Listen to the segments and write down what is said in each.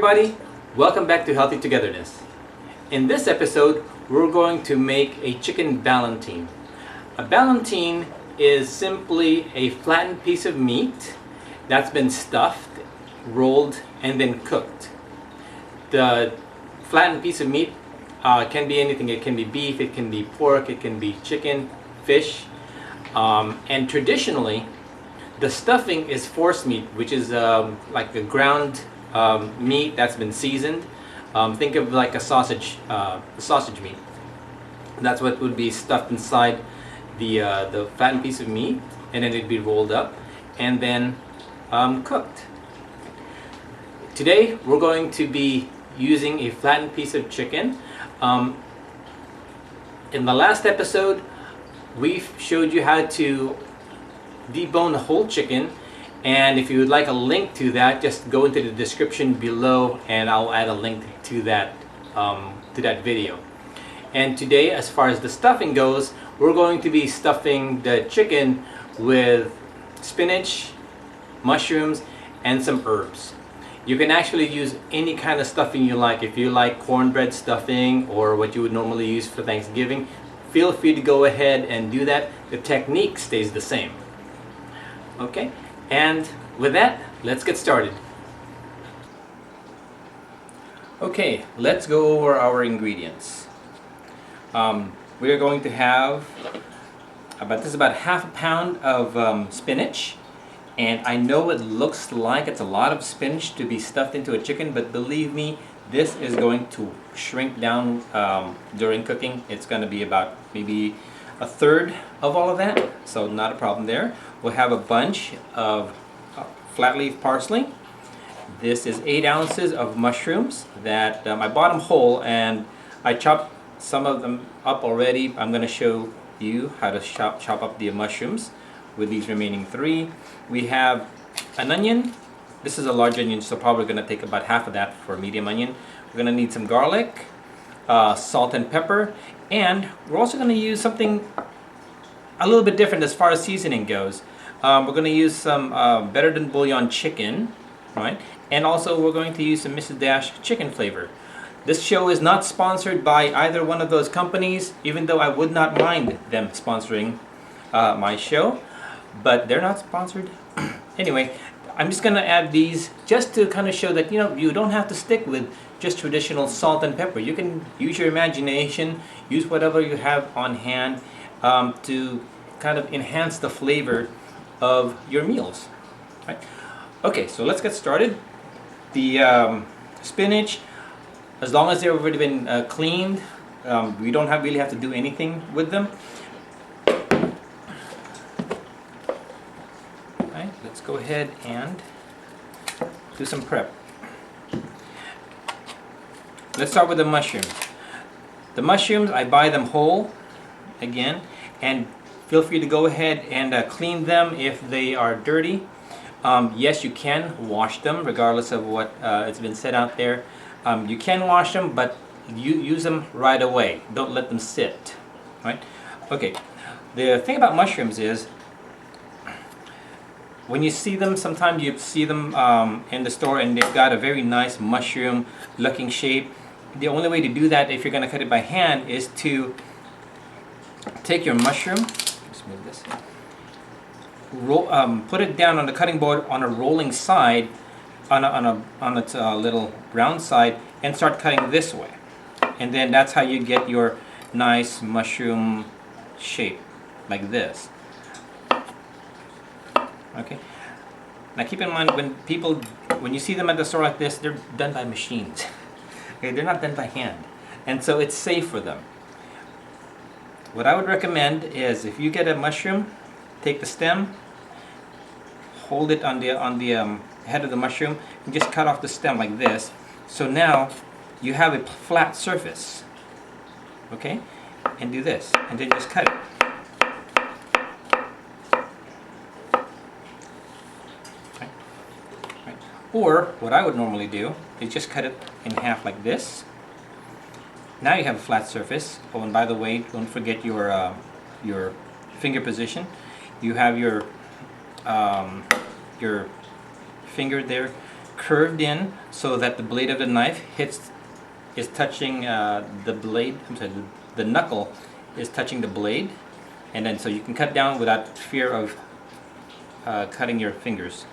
everybody, welcome back to Healthy Togetherness. In this episode, we're going to make a chicken ballotine. A ballotine is simply a flattened piece of meat that's been stuffed, rolled, and then cooked. The flattened piece of meat can be anything. It can be beef, it can be pork, it can be chicken, fish, and traditionally the stuffing is force meat, which is like a ground meat that's been seasoned. Think of like a sausage meat. That's what would be stuffed inside the flattened piece of meat, and then it'd be rolled up and then cooked. Today we're going to be using a flattened piece of chicken. In the last episode, we showed you how to debone a whole chicken, and if you would like a link to that, just go into the description below and I'll add a link to that video. And today, as far as the stuffing goes, we're going to be stuffing the chicken with spinach, mushrooms, and some herbs. You can actually use any kind of stuffing you like. If you like cornbread stuffing or what you would normally use for Thanksgiving, feel free to go ahead and do that. The technique stays the same. Okay, and with that, let's get started. Okay, let's go over our ingredients. We are going to have about half a pound of spinach. And I know it looks like it's a lot of spinach to be stuffed into a chicken, but believe me, this is going to shrink down during cooking. It's going to be about maybe a third of all of that, so not a problem there. We'll have a bunch of flat leaf parsley. This is 8 ounces of mushrooms that I bought them whole, and I chopped some of them up already. I'm going to show you how to chop up the mushrooms with these remaining 3. We have an onion. This is a large onion, so probably going to take about half of that for a medium onion. We're going to need some garlic, salt and pepper, and we're also going to use something a little bit different as far as seasoning goes. We're going to use some Better Than Bouillon chicken, right? And also we're going to use some Mrs. Dash chicken flavor. This show is not sponsored by either one of those companies, even though I would not mind them sponsoring my show, but they're not sponsored. Anyway, I'm just going to add these just to kind of show that, you know, you don't have to stick with just traditional salt and pepper. You can use your imagination, use whatever you have on hand to kind of enhance the flavor of your meals. Right? Okay, so let's get started. The spinach, as long as they've already been cleaned, we don't really have to do anything with them. Right, let's go ahead and do some prep. Let's start with the mushrooms. The mushrooms, I buy them whole, again, and feel free to go ahead and clean them if they are dirty. Yes, you can wash them regardless of what it's been said out there. You can wash them, but you use them right away. Don't let them sit. Right? Okay. The thing about mushrooms is, when you see them, sometimes you see them in the store and they've got a very nice mushroom looking shape. The only way to do that, if you're going to cut it by hand, is to take your mushroom, let's move this, put it down on the cutting board on a rolling side, on its little round side, and start cutting this way. And then that's how you get your nice mushroom shape, like this. Okay. Now keep in mind, when you see them at the store like this, they're done by machines. Okay, they're not done by hand, and so it's safe for them. What I would recommend is, if you get a mushroom, take the stem, hold it on the head of the mushroom, and just cut off the stem like this. So now you have a flat surface. Okay, and do this, and then just cut it. Or what I would normally do is just cut it in half like this. Now you have a flat surface. Oh, and by the way, don't forget your finger position. You have your finger there curved in so that the blade of the knife is touching the blade. I'm sorry, the knuckle is touching the blade, and then so you can cut down without fear of cutting your fingers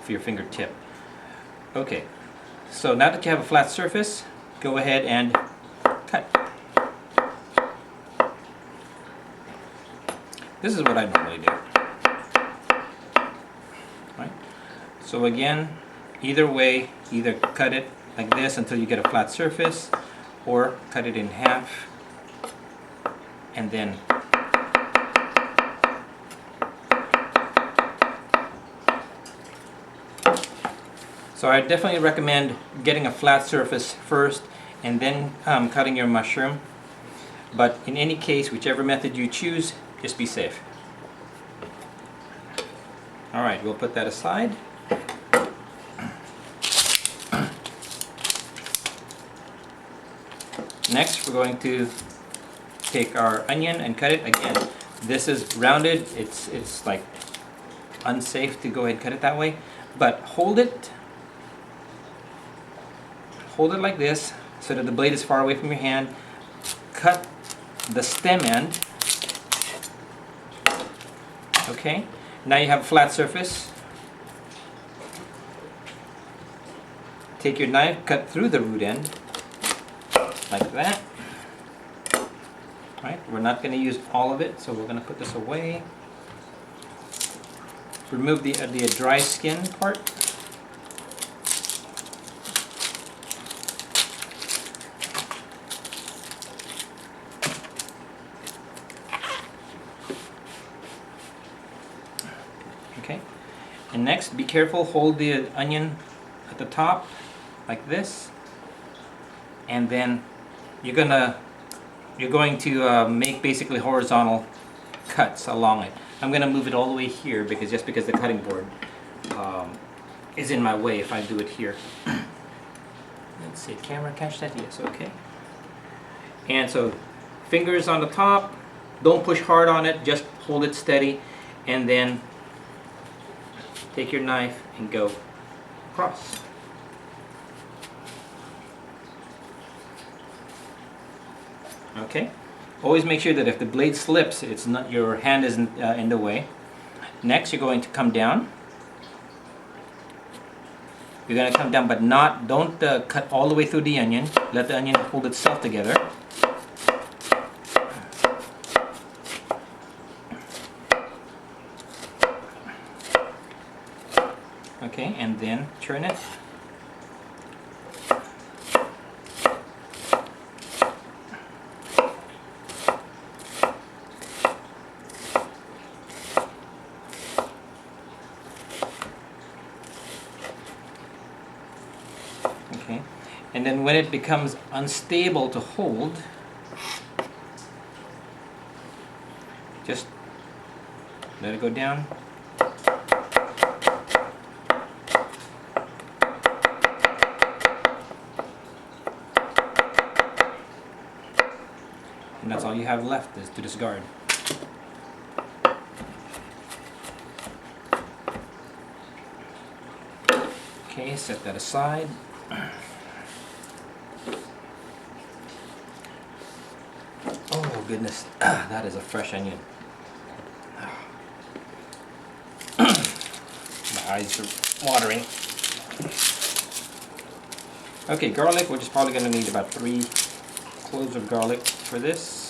for your fingertip. Okay, so now that you have a flat surface, go ahead and cut. This is what I normally do. Right? So again, either way, either cut it like this until you get a flat surface, or cut it in half and then so I definitely recommend getting a flat surface first and then cutting your mushroom. But in any case, whichever method you choose, just be safe. Alright, we'll put that aside. Next, we're going to take our onion and cut it. Again, this is rounded. It's like unsafe to go ahead and cut it that way. But hold it like this so that the blade is far away from your hand. Cut the stem end. Okay, now you have a flat surface. Take your knife, cut through the root end like that. Right, we're not going to use all of it, so we're going to put this away. Remove the dry skin part. Okay, and next, be careful, hold the onion at the top like this, and then you're going to make basically horizontal cuts along it. I'm going to move it all the way here because the cutting board is in my way if I do it here. Let's see, camera catch that? Yes, okay. And so fingers on the top, don't push hard on it, just hold it steady, and then take your knife and go across. Okay, always make sure that if the blade slips, it's not, your hand isn't in the way. Next, you're going to come down. You're going to come down, but don't cut all the way through the onion. Let the onion hold itself together. Okay, and then turn it. Okay, and then when it becomes unstable to hold, just let it go down. And that's all you have left is to discard. Okay, set that aside. Oh goodness, that is a fresh onion. My eyes are watering. Okay, garlic, we're just probably going to need about 3 cloves of garlic for this.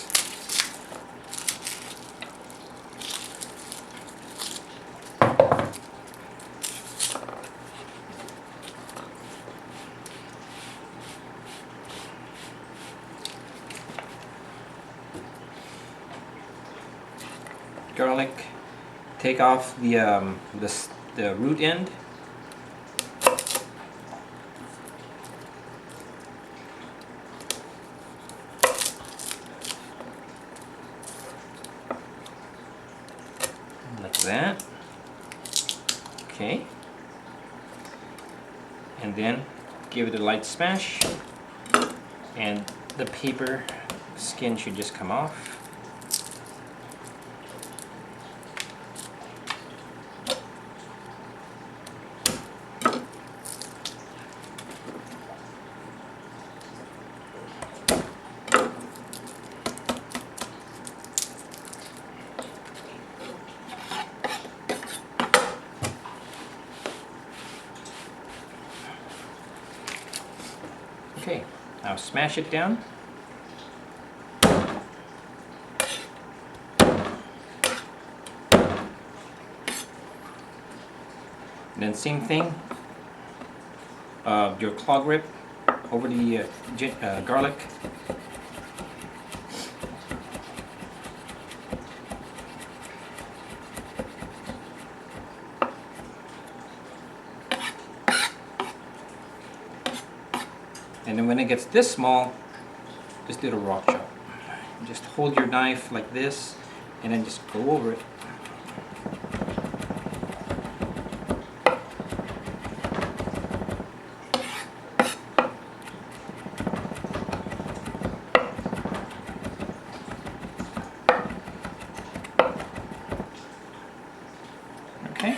Garlic, take off the root end. Like that. Okay. And then give it a light smash, and the paper skin should just come off. Now smash it down. And then same thing, your clog rib over the garlic. And then when it gets this small, just do a raw chop. Just hold your knife like this and then just go over it. Okay.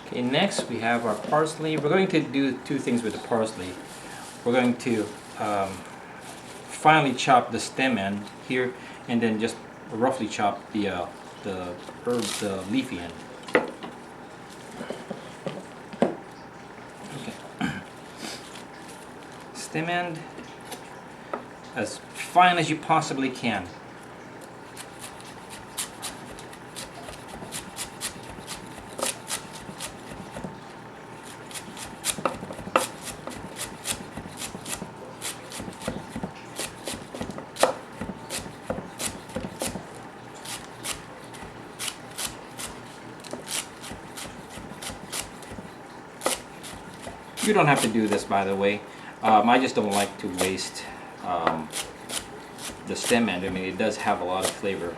Okay, next we have our parsley. We're going to do two things with the parsley. We're going to finely chop the stem end here, and then just roughly chop the herb, the leafy end. Okay. Stem end as fine as you possibly can. You don't have to do this, by the way. I just don't like to waste the stem end. I mean, it does have a lot of flavor.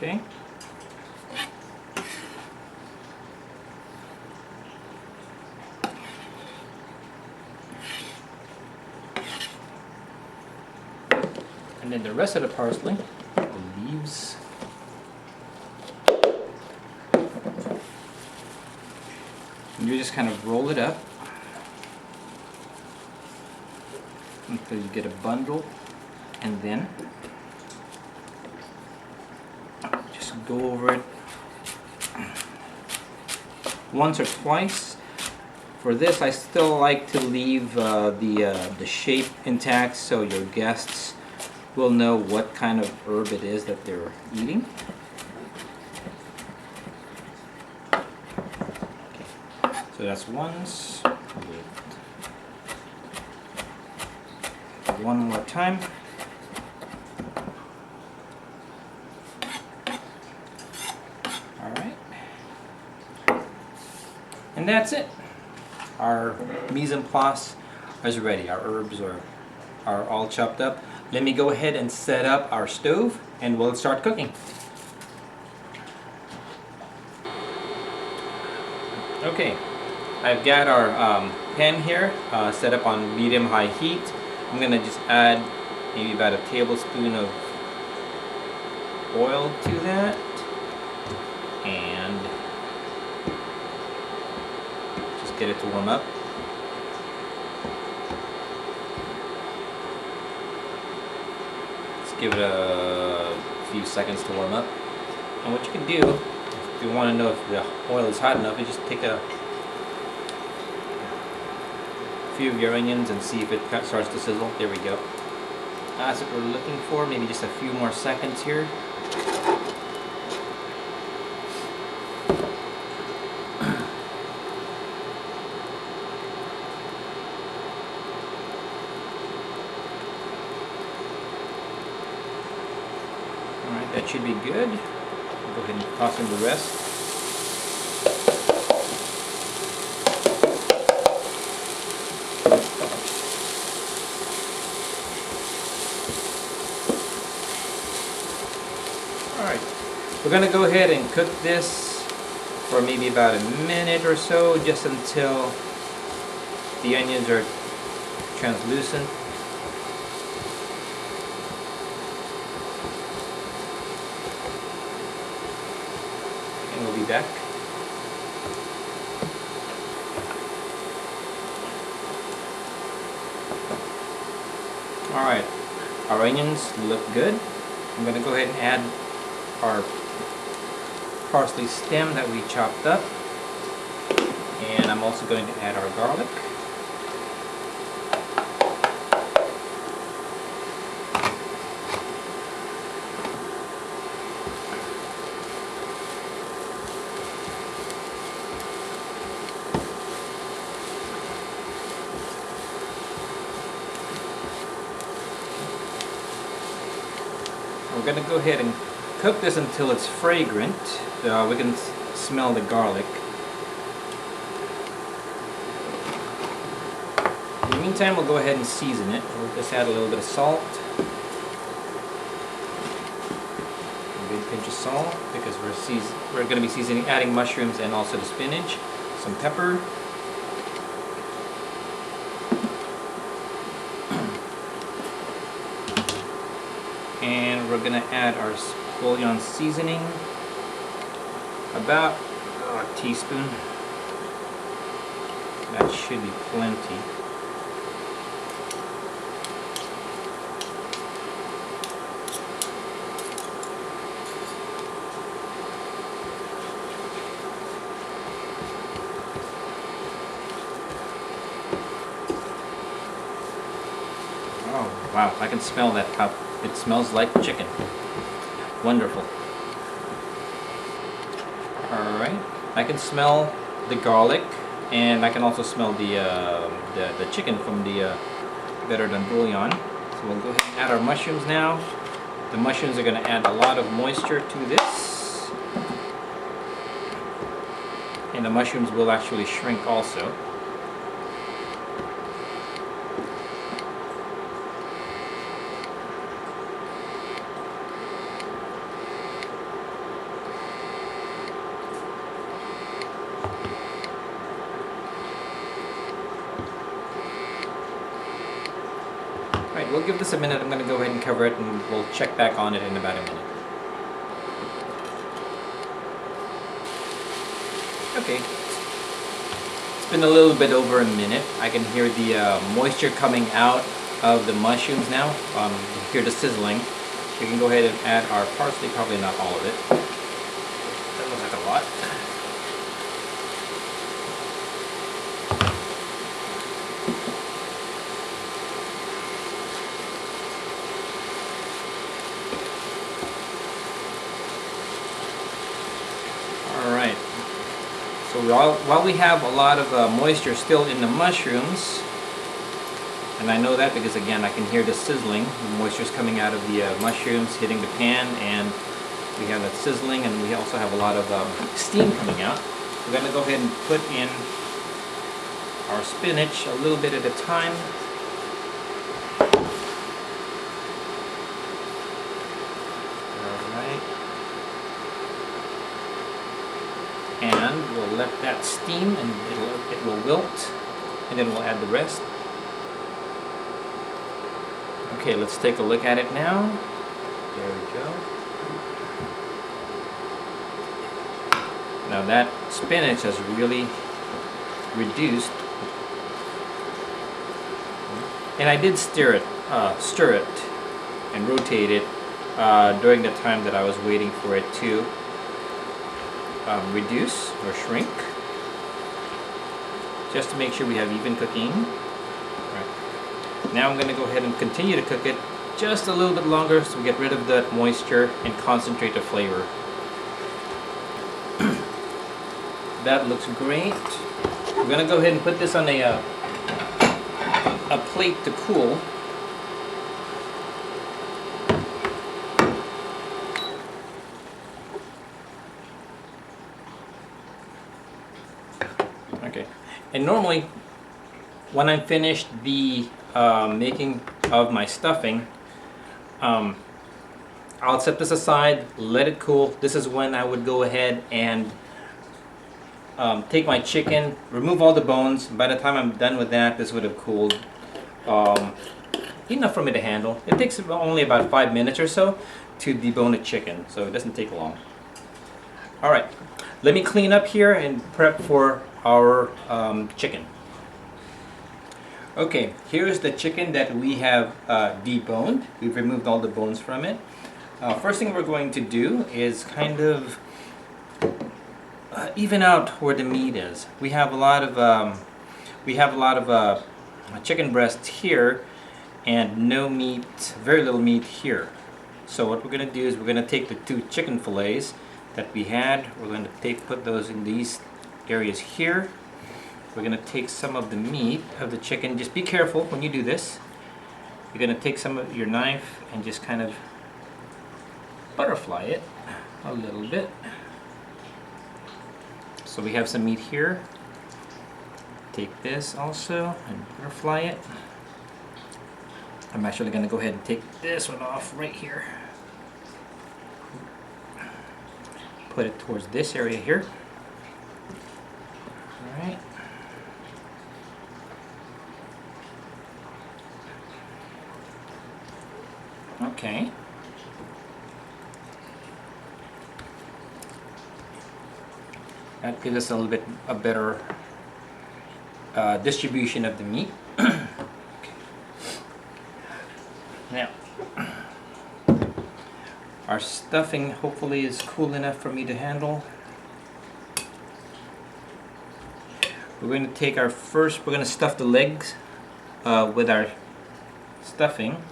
Okay. And then the rest of the parsley, the leaves. And you just kind of roll it up until you get a bundle, and then go over it once or twice. For this, I still like to leave the shape intact so your guests will know what kind of herb it is that they're eating. Okay. So that's once. One more time. And that's it. Our mise en place is ready. Our herbs are all chopped up. Let me go ahead and set up our stove and we'll start cooking. Okay, I've got our pan here set up on medium-high heat. I'm going to just add maybe about a tablespoon of oil to that. And get it to warm up. Let's give it a few seconds to warm up. And what you can do, if you want to know if the oil is hot enough, is just take a few of your onions and see if it starts to sizzle. There we go. That's what we're looking for. Maybe just a few more seconds here. That should be good. Go ahead and toss in the rest. Alright, for We're going to go ahead and cook this for maybe about a minute or so, just until the onions are translucent. And we'll be back. Alright, our onions look good. I'm going to go ahead and add our parsley stem that we chopped up. And I'm also going to add our garlic. We're going to go ahead and cook this until it's fragrant. We can smell the garlic. In the meantime, we'll go ahead and season it. We'll just add a little bit of salt. A big pinch of salt because we're going to be adding mushrooms and also the spinach. Some pepper. And we're going to add our bouillon seasoning, about a teaspoon. That should be plenty. Oh wow, I can smell that cup. It smells like chicken. Wonderful. Alright, I can smell the garlic, and I can also smell the chicken from the Better Than Bouillon. So we'll go ahead and add our mushrooms now. The mushrooms are going to add a lot of moisture to this. And the mushrooms will actually shrink also. Alright, we'll give this a minute. I'm going to go ahead and cover it, and we'll check back on it in about a minute. Okay, it's been a little bit over a minute. I can hear the moisture coming out of the mushrooms now. You hear the sizzling. We can go ahead and add our parsley, probably not all of it. That looks like a lot. Alright, so while we have a lot of moisture still in the mushrooms, and I know that because again I can hear the sizzling, the moisture is coming out of the mushrooms hitting the pan, and we have that sizzling, and we also have a lot of steam coming out. We're going to go ahead and put in our spinach a little bit at a time. And we'll let that steam, and it will wilt, and then we'll add the rest. Okay, let's take a look at it now. There we go. Now that spinach has really reduced, and I did stir it and rotate it during the time that I was waiting for it to reduce or shrink, just to make sure we have even cooking. Right. Now I'm going to go ahead and continue to cook it just a little bit longer so we get rid of that moisture and concentrate the flavor. That looks great. We're going to go ahead and put this on a plate to cool. Okay, and normally when I'm finished the making of my stuffing, I'll set this aside, let it cool. This is when I would go ahead and take my chicken, remove all the bones. By the time I'm done with that, this would have cooled enough for me to handle. It takes only about 5 minutes or so to debone a chicken, so it doesn't take long. All right, let me clean up here and prep for our chicken. Okay, here's the chicken that we have deboned. We've removed all the bones from it. First thing we're going to do is kind of even out where the meat is. We have a lot of chicken breasts here, and no meat, very little meat here. So what we're going to do is we're going to take the 2 chicken fillets that we had. We're going to put those in these areas here. We're going to take some of the meat of the chicken. Just be careful when you do this. You're going to take some of your knife and just kind of butterfly it a little bit. So we have some meat here. Take this also and butterfly it. I'm actually going to go ahead and take this one off right here. Put it towards this area here. Alright. Okay. That gives us a little bit a better distribution of the meat. Okay. Now, our stuffing hopefully is cool enough for me to handle. We're going to take we're going to stuff the legs with our stuffing.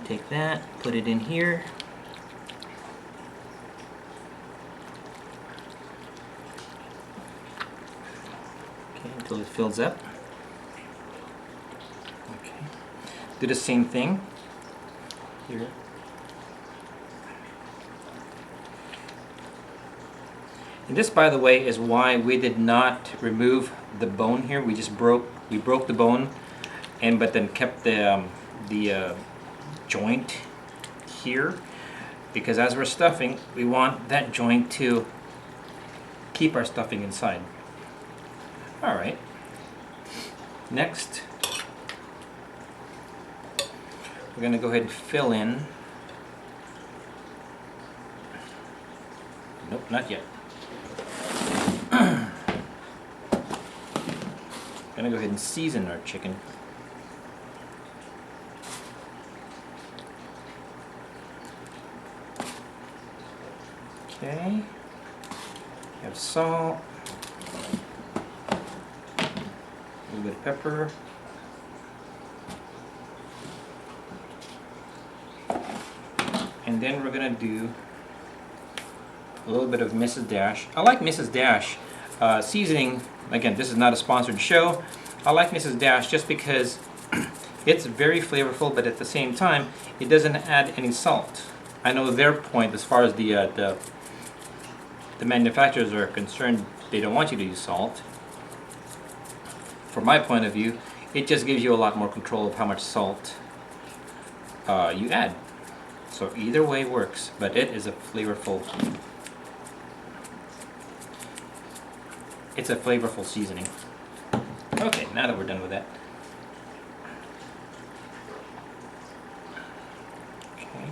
Take that, put it in here. Okay, until it fills up. Okay. Do the same thing here. And this, by the way, is why we did not remove the bone here. We broke the bone, but then kept the joint here, because as we're stuffing, we want that joint to keep our stuffing inside. All right. Next, we're going to go ahead and fill in. Nope, not yet. Gonna go ahead and season our chicken. Okay. We have salt, a little bit of pepper, and then we're gonna do a little bit of Mrs. Dash. I like Mrs. Dash seasoning. Again, this is not a sponsored show. I like Mrs. Dash just because it's very flavorful, but at the same time, it doesn't add any salt. I know their point as far as the manufacturers are concerned, they don't want you to use salt. From my point of view, it just gives you a lot more control of how much salt you add. So either way works, but it is a flavorful. It's a flavorful seasoning. Okay, now that we're done with that. Okay.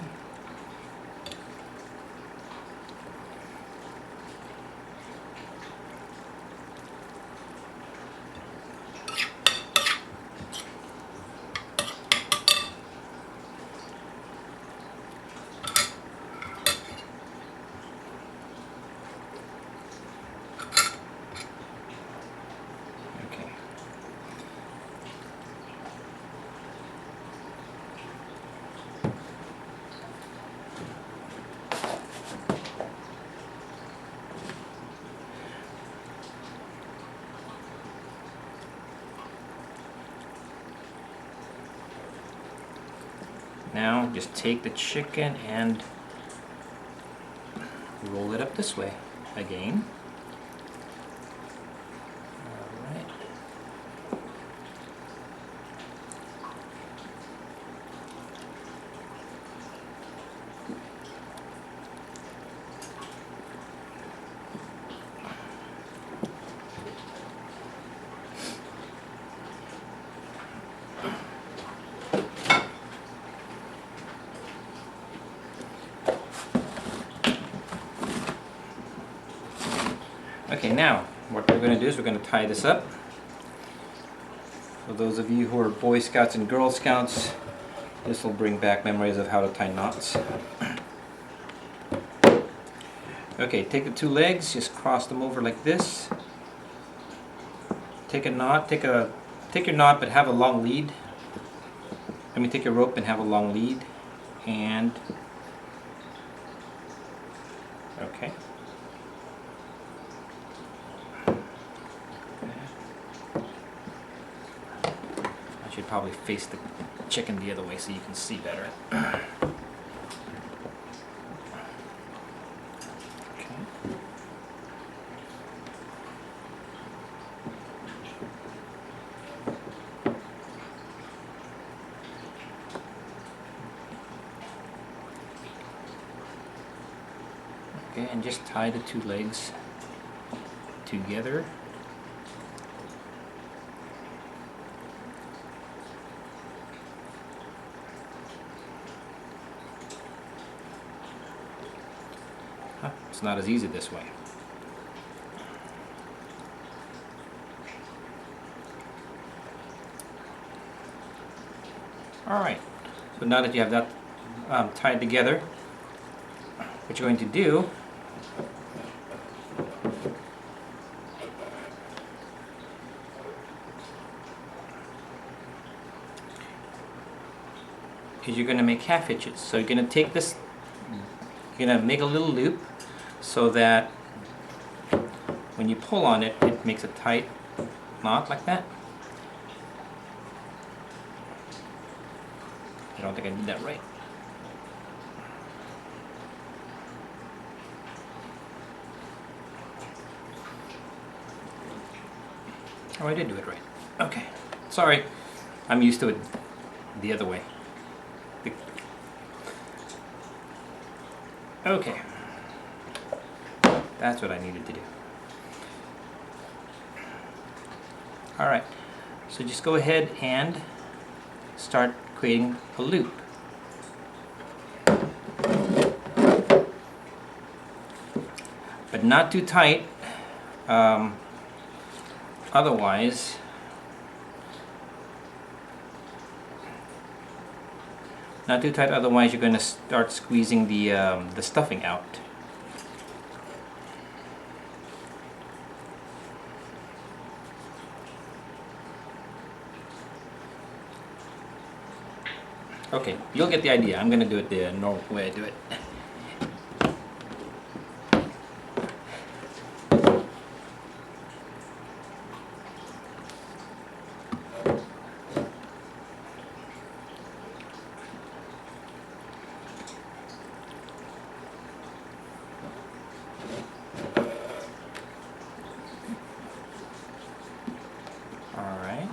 Now just take the chicken and roll it up this way again. Alright. Okay, now what we're going to do is we're going to tie this up. For those of you who are Boy Scouts and Girl Scouts, this will bring back memories of how to tie knots. Okay, take the two legs, just cross them over like this. Take a knot, take your knot but have a long lead. Take your rope and have a long lead. And okay. I should probably face the chicken the other way so you can see better. Okay, and just tie the two legs together. It's not as easy this way. Alright, so now that you have that tied together, what you're going to do is you're going to make half hitches. So you're going to take this, you're going to make a little loop so that when you pull on it, it makes a tight knot like that. I don't think I did that right. Oh, I did do it right. Okay. Sorry. I'm used to it the other way. Okay. That's what I needed to do. Alright. So just go ahead and start creating a loop. But not too tight. Otherwise, not too tight. Otherwise, you're going to start squeezing the stuffing out. Okay, you'll get the idea. I'm going to do it the normal way I do it. Alright.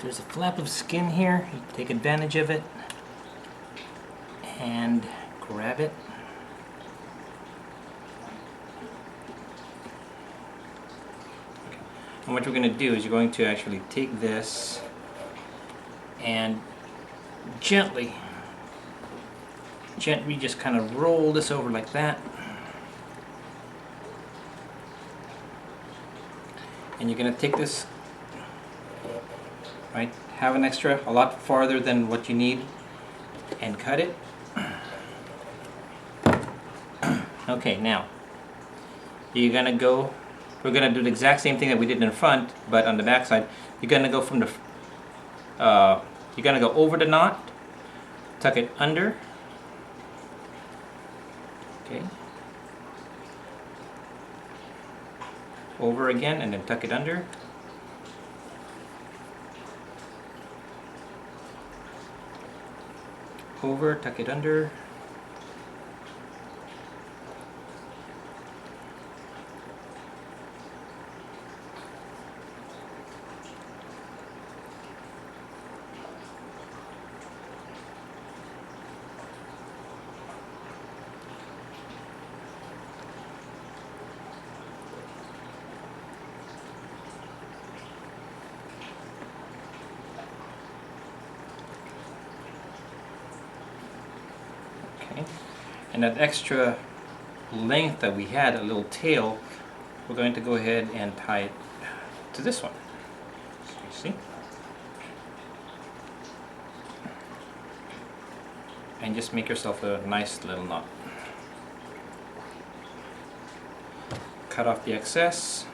There's a flap of skin here. You take advantage of it and grab it. And what we're going to do is you're going to actually take this and gently just kind of roll this over like that. And you're going to take this, right, have an extra a lot farther than what you need, and cut it. Okay, now you're going to go, we're going to do the exact same thing that we did in front, but on the back side. You're going to go from the, you're going to go over the knot, tuck it under, okay, over again, and then tuck it under. Over, tuck it under. And that extra length that we had, a little tail, we're going to go ahead and tie it to this one. So you see? And just make yourself a nice little knot. Cut off the excess.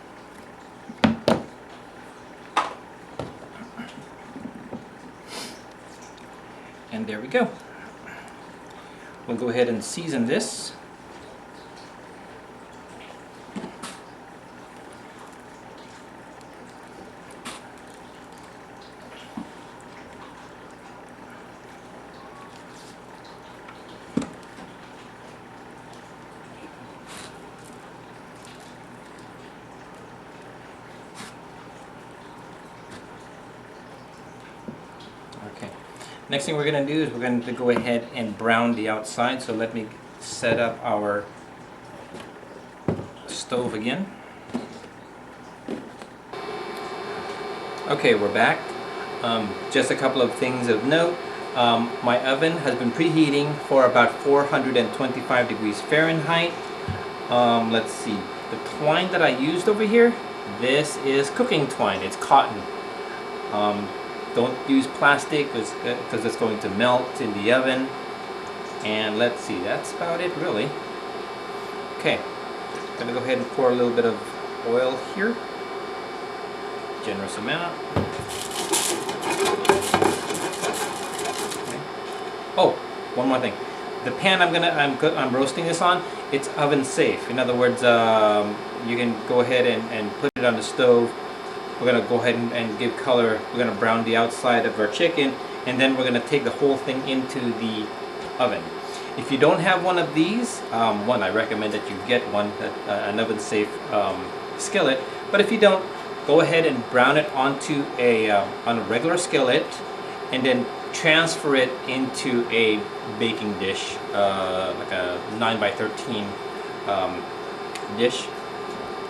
And there we go. We'll go ahead and season this. Okay. Next thing we're going to do is we're going to go ahead and brown the outside. So let me set up our stove again. Okay, we're back. Just a couple of things of note. My oven has been preheating for about 425 degrees Fahrenheit. Let's see, the twine that I used over here, this is cooking twine. It's cotton. Don't use plastic because it's going to melt in the oven. And let's see, that's about it really. Okay, I'm going to go ahead and pour a little bit of oil here. Generous amount. Okay. Oh, one more thing. The pan I'm roasting this on, it's oven safe. In other words, you can go ahead and put it on the stove. We're going to go ahead and give color. We're going to brown the outside of our chicken, and then we're going to take the whole thing into the oven. If you don't have one of these, I recommend that you get one, an oven safe skillet. But if you don't, go ahead and brown it onto on a regular skillet, and then transfer it into a baking dish, like a 9x13 dish,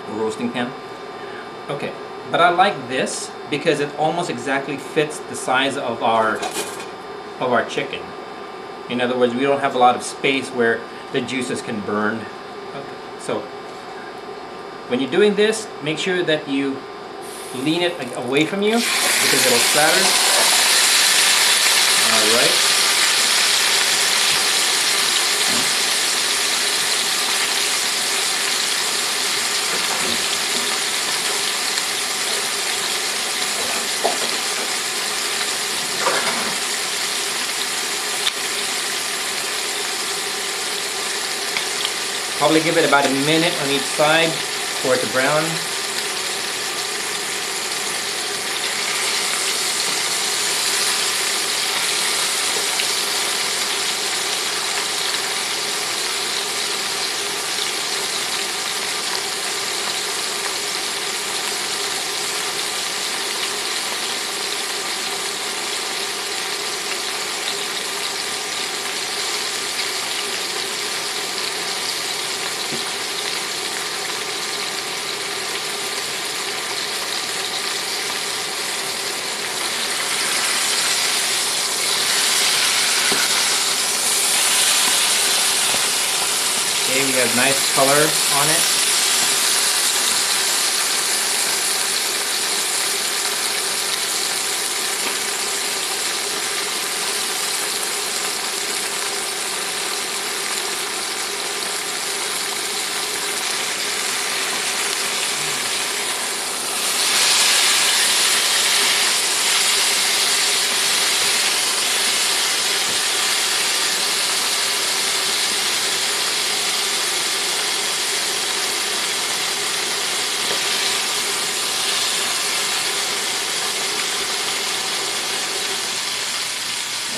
roasting pan. Okay. But I like this because it almost exactly fits the size of our chicken. In other words, we don't have a lot of space where the juices can burn. Okay. So when you're doing this, make sure that you lean it away from you because it'll splatter. All right. Probably give it about a minute on each side for it to brown. a nice color on it.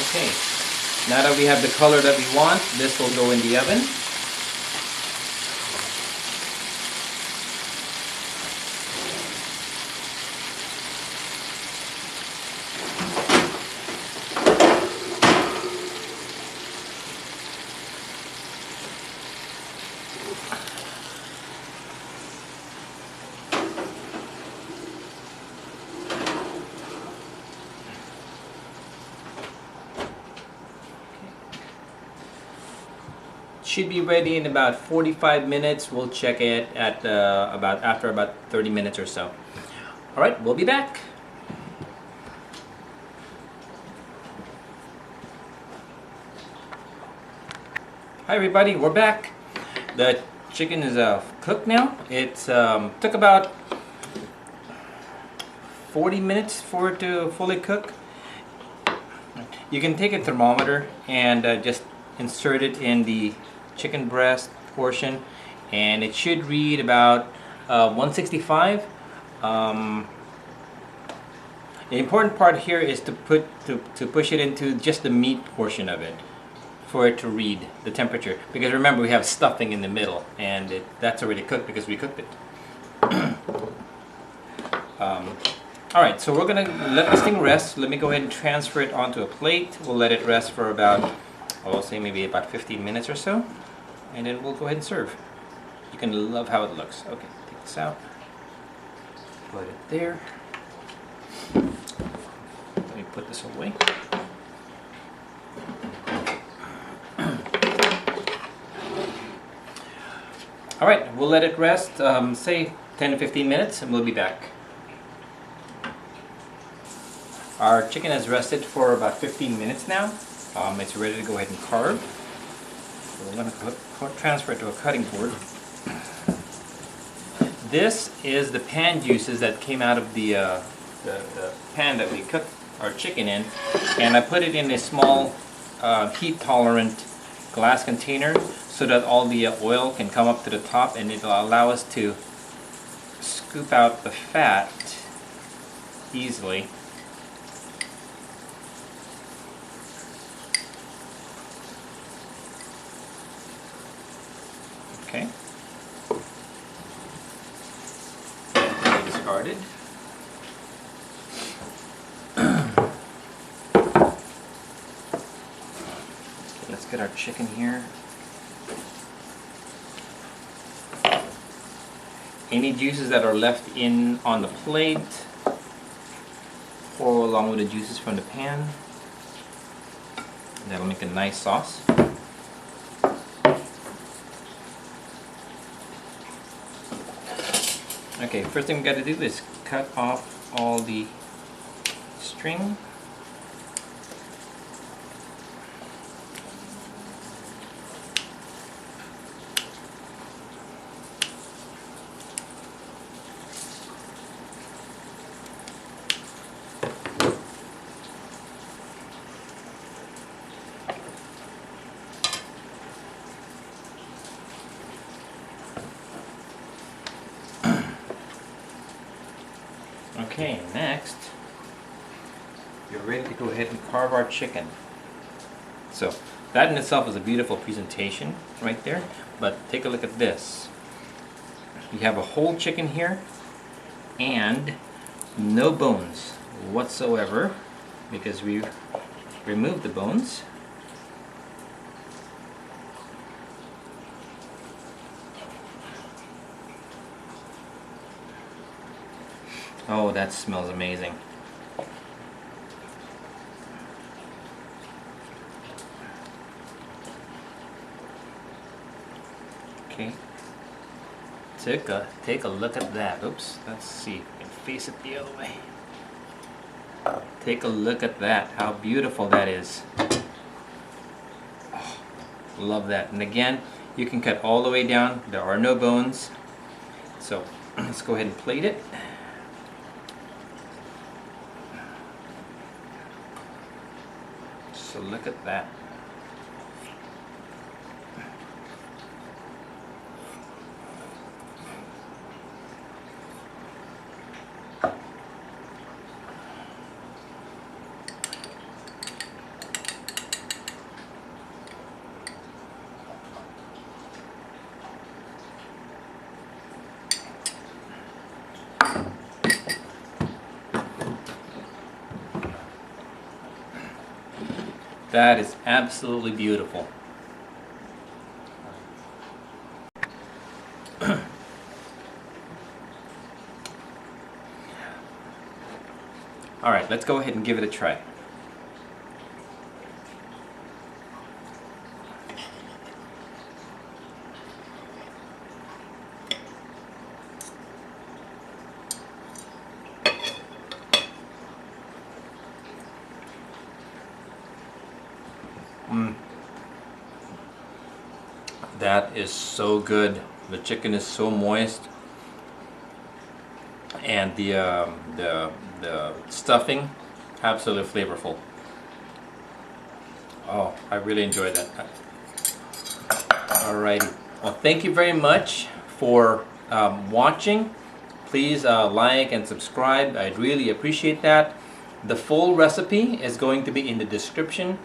Okay, now that we have the color that we want, this will go in the oven. Should be ready in about 45 minutes. We'll check it at after about 30 minutes or so. All right, we'll be back. Hi everybody, we're back. The chicken is cooked now. It's took about 40 minutes for it to fully cook. You can take a thermometer and just insert it in the chicken breast portion, and it should read about 165. The important part here is to push it into just the meat portion of it for it to read the temperature, because remember we have stuffing in the middle, and that's already cooked because we cooked it. Alright, so we're gonna let this thing rest. Let me go ahead and transfer it onto a plate. We'll let it rest for about, I'll say maybe about 15 minutes or so, and then we'll go ahead and serve. You can love how it looks. Okay, take this out, put it there. Let me put this away. Alright, we'll let it rest, say 10 to 15 minutes, and we'll be back. Our chicken has rested for about 15 minutes now. It's ready to go ahead and carve. So we're going to transfer it to a cutting board. This is the pan juices that came out of the pan that we cooked our chicken in, and I put it in a small heat-tolerant glass container so that all the oil can come up to the top, and it'll allow us to scoop out the fat easily. Okay. Discarded. Let's get our chicken here. Any juices that are left in on the plate, pour along with the juices from the pan. That'll make a nice sauce. Okay, first thing we got to do is cut off all the string. Okay, next, you're ready to go ahead and carve our chicken. So, that in itself is a beautiful presentation right there, but take a look at this. You have a whole chicken here, and no bones whatsoever, because we removed the bones. Oh, that smells amazing. Okay, Take a look at that. Oops, let's see if we can face it the other way. Take a look at that, how beautiful that is. Oh, love that. And again, you can cut all the way down. There are no bones. So let's go ahead and plate it. So look at that. That is absolutely beautiful. All right, let's go ahead and give it a try. That is so good. The chicken is so moist, and the stuffing absolutely flavorful. Oh, I really enjoyed that. Alrighty. Well, thank you very much for watching. Please like and subscribe. I'd really appreciate that. The full recipe is going to be in the description.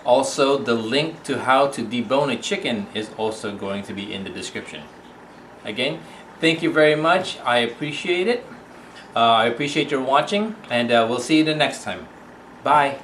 Also, the link to how to debone a chicken is also going to be in the description. Again, thank you very much. I appreciate it. I appreciate your watching, and we'll see you the next time. Bye.